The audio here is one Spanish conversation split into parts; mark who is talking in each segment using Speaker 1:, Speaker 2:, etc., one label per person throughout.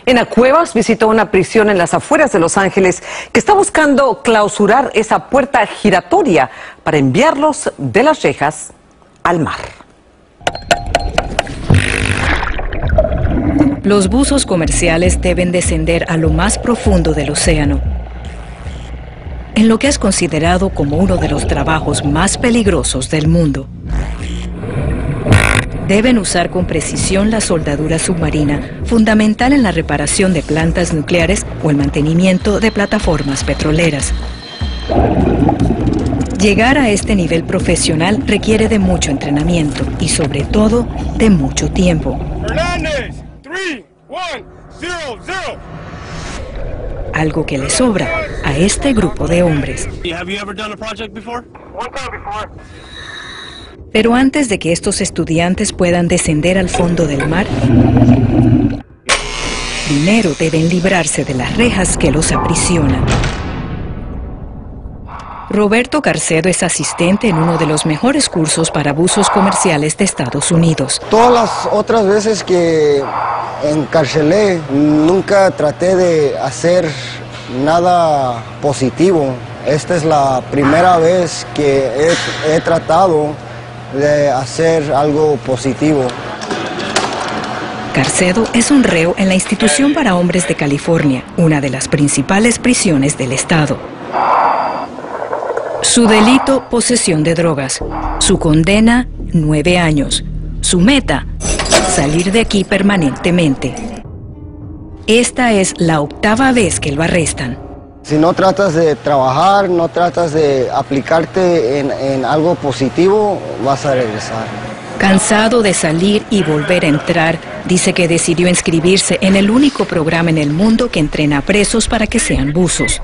Speaker 1: Ena Cuevas visitó una prisión en las afueras de Los Ángeles que está buscando clausurar esa puerta giratoria para enviarlos de las rejas al mar.
Speaker 2: Los buzos comerciales deben descender a lo más profundo del océano, en lo que es considerado como uno de los trabajos más peligrosos del mundo. Deben usar con precisión la soldadura submarina, fundamental en la reparación de plantas nucleares o el mantenimiento de plataformas petroleras. Llegar a este nivel profesional requiere de mucho entrenamiento y, sobre todo, de mucho tiempo.
Speaker 3: Hernández, 3, 1, 0, 0.
Speaker 2: Algo que le sobra a este grupo de hombres. Pero antes de que estos estudiantes puedan descender al fondo del mar, primero deben librarse de las rejas que los aprisionan. Roberto Carcedo es asistente en uno de los mejores cursos para buzos comerciales de Estados Unidos.
Speaker 4: Todas las otras veces que encarcelé, nunca traté de hacer nada positivo. Esta es la primera vez que he tratado de hacer algo positivo.
Speaker 2: Carcedo es un reo en la Institución para Hombres de California, una de las principales prisiones del estado. Su delito, posesión de drogas. Su condena, 9 años. Su meta, salir de aquí permanentemente. Esta es la 8ª vez que lo arrestan.
Speaker 4: Si no tratas de trabajar, no tratas de aplicarte en algo positivo, vas a regresar.
Speaker 2: Cansado de salir y volver a entrar, dice que decidió inscribirse en el único programa en el mundo que entrena a presos para que sean buzos.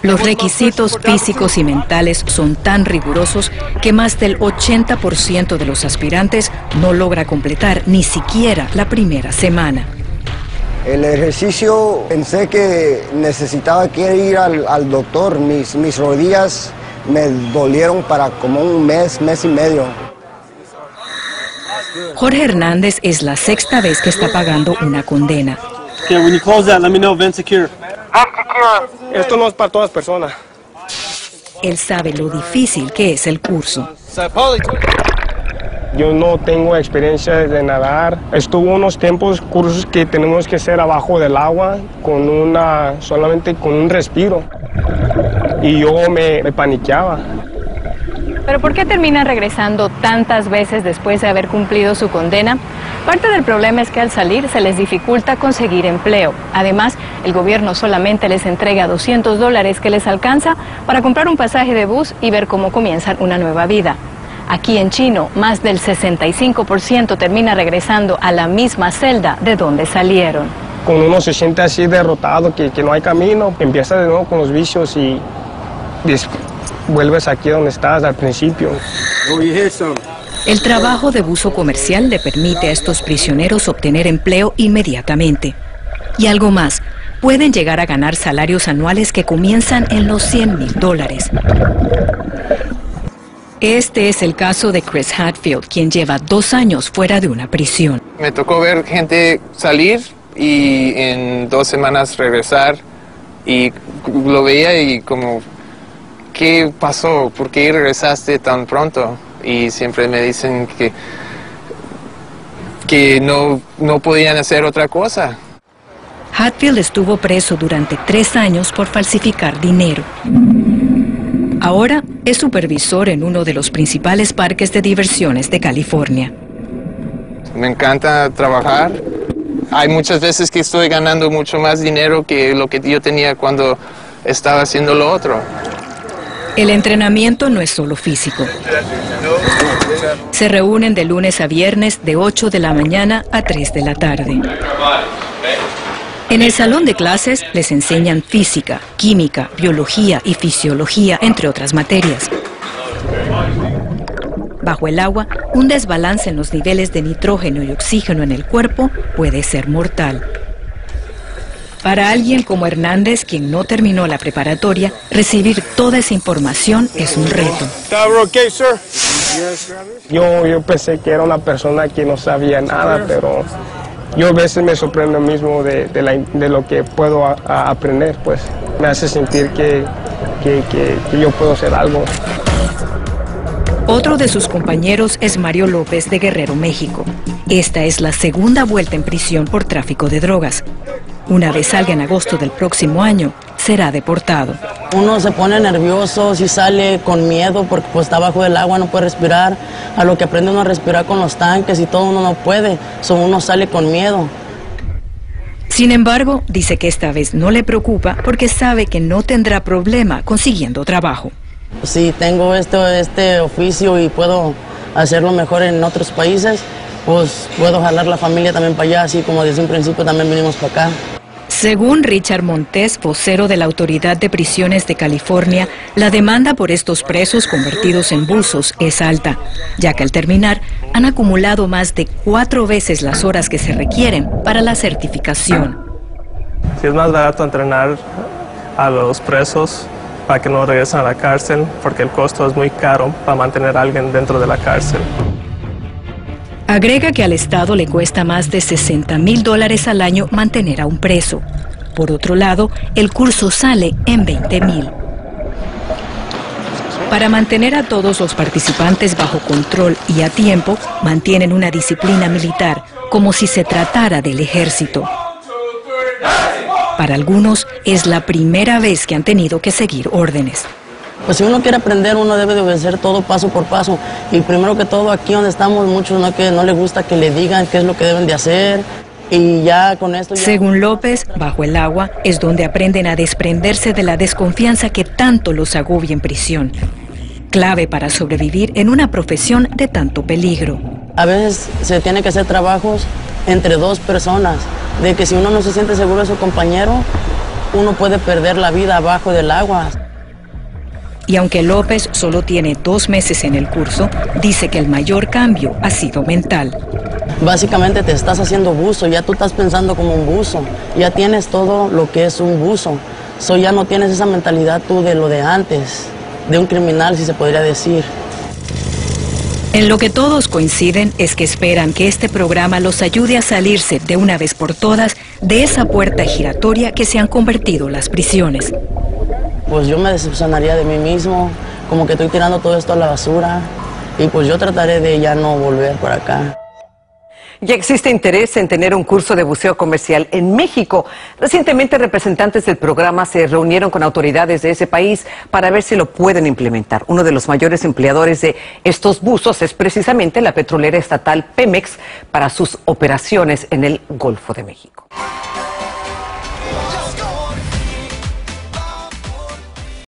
Speaker 2: Los requisitos físicos y mentales son tan rigurosos que más del 80% de los aspirantes no logra completar ni siquiera la primera semana.
Speaker 4: El ejercicio, pensé que necesitaba que ir al doctor. Mis rodillas me dolieron para como un mes y medio.
Speaker 2: Jorge Hernández es la 6ª vez que está pagando una condena.
Speaker 3: Okay, when you close that, let me know, vent secure. Esto no es para todas personas.
Speaker 2: Él sabe lo difícil que es el curso.
Speaker 3: Yo no tengo experiencia de nadar. Estuvo unos tiempos, cursos que tenemos que hacer abajo del agua, solamente con un respiro. Y yo me paniqueaba.
Speaker 5: ¿Pero por qué termina regresando tantas veces después de haber cumplido su condena? Parte del problema es que al salir se les dificulta conseguir empleo. Además, el gobierno solamente les entrega $200 que les alcanza para comprar un pasaje de bus y ver cómo comienzan una nueva vida. Aquí en Chino, más del 65% termina regresando a la misma celda de donde salieron.
Speaker 3: Cuando uno se siente así derrotado, que no hay camino, empieza de nuevo con los vicios y vuelves aquí donde estabas al principio.
Speaker 2: El trabajo de buzo comercial le permite a estos prisioneros obtener empleo inmediatamente. Y algo más, pueden llegar a ganar salarios anuales que comienzan en los $100,000. Este es el caso de Chris Hatfield, quien lleva 2 años fuera de una prisión.
Speaker 6: Me tocó ver gente salir y en 2 semanas regresar y lo veía y como, ¿qué pasó? ¿Por qué regresaste tan pronto? Y siempre me dicen que no podían hacer otra cosa.
Speaker 2: Hatfield estuvo preso durante 3 años por falsificar dinero. Ahora es supervisor en uno de los principales parques de diversiones de California.
Speaker 6: Me encanta trabajar. Hay muchas veces que estoy ganando mucho más dinero que lo que yo tenía cuando estaba haciendo lo otro.
Speaker 2: El entrenamiento no es solo físico. Se reúnen de lunes a viernes de 8 de la mañana a 3 de la tarde. En el salón de clases les enseñan física, química, biología y fisiología, entre otras materias. Bajo el agua, un desbalance en los niveles de nitrógeno y oxígeno en el cuerpo puede ser mortal. Para alguien como Hernández, quien no terminó la preparatoria, recibir toda esa información es un reto.
Speaker 3: Yo pensé que era una persona que no sabía nada, pero yo a veces me sorprendo mismo de lo que puedo aprender, pues me hace sentir que yo puedo hacer algo.
Speaker 2: Otro de sus compañeros es Mario López de Guerrero, México. Esta es la segunda vuelta en prisión por tráfico de drogas. Una vez salga en agosto del próximo año, será deportado.
Speaker 7: Uno se pone nervioso, si sale con miedo porque pues está bajo del agua, no puede respirar. A lo que aprende uno a respirar con los tanques y todo uno no puede, uno sale con miedo.
Speaker 2: Sin embargo, dice que esta vez no le preocupa porque sabe que no tendrá problema consiguiendo trabajo.
Speaker 7: Si tengo este oficio y puedo hacerlo mejor en otros países, pues puedo jalar la familia también para allá, así como desde un principio también vinimos para acá.
Speaker 2: Según Richard Montes, vocero de la Autoridad de Prisiones de California, la demanda por estos presos convertidos en buzos es alta, ya que al terminar han acumulado más de 4 veces las horas que se requieren para la certificación.
Speaker 8: Sí, es más barato entrenar a los presos para que no regresen a la cárcel, porque el costo es muy caro para mantener a alguien dentro de la cárcel.
Speaker 2: Agrega que al Estado le cuesta más de $60,000 al año mantener a un preso. Por otro lado, el curso sale en $20,000. Para mantener a todos los participantes bajo control y a tiempo, mantienen una disciplina militar, como si se tratara del ejército. Para algunos, es la primera vez que han tenido que seguir órdenes.
Speaker 7: Pues si uno quiere aprender, uno debe de obedecer todo paso por paso. Y primero que todo, aquí donde estamos, muchos no les gusta que le digan qué es lo que deben de hacer. Y ya con esto...
Speaker 2: Según López, bajo el agua es donde aprenden a desprenderse de la desconfianza que tanto los agobia en prisión. Clave para sobrevivir en una profesión de tanto peligro.
Speaker 7: A veces se tiene que hacer trabajos entre 2 personas, de que si uno no se siente seguro de su compañero, uno puede perder la vida abajo del agua.
Speaker 2: Y aunque López solo tiene 2 meses en el curso, dice que el mayor cambio ha sido mental.
Speaker 7: Básicamente te estás haciendo buzo, ya tú estás pensando como un buzo, ya tienes todo lo que es un buzo. Ya no tienes esa mentalidad tú de lo de antes, de un criminal, si se podría decir.
Speaker 2: En lo que todos coinciden es que esperan que este programa los ayude a salirse de una vez por todas de esa puerta giratoria que se han convertido las prisiones.
Speaker 7: Pues yo me decepcionaría de mí mismo, como que estoy tirando todo esto a la basura, y pues yo trataré de ya no volver por acá.
Speaker 1: Ya existe interés en tener un curso de buceo comercial en México. Recientemente, representantes del programa se reunieron con autoridades de ese país para ver si lo pueden implementar. Uno de los mayores empleadores de estos buzos es precisamente la petrolera estatal Pemex para sus operaciones en el Golfo de México.